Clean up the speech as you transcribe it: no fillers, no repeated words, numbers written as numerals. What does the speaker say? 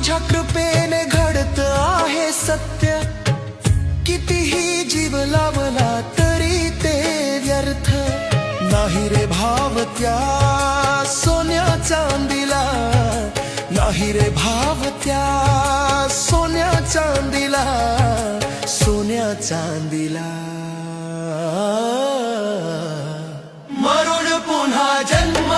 तुझ्या कृपेने घडत आहे सत्य, कितीही जीव लावला तरी ते व्यर्थ नाही रे भाव त्या सोन्या चांदीला, नाही रे भाव त्या सोन्या चांदीला, सोन्या चांदीला। मरून पुन्हा जन्म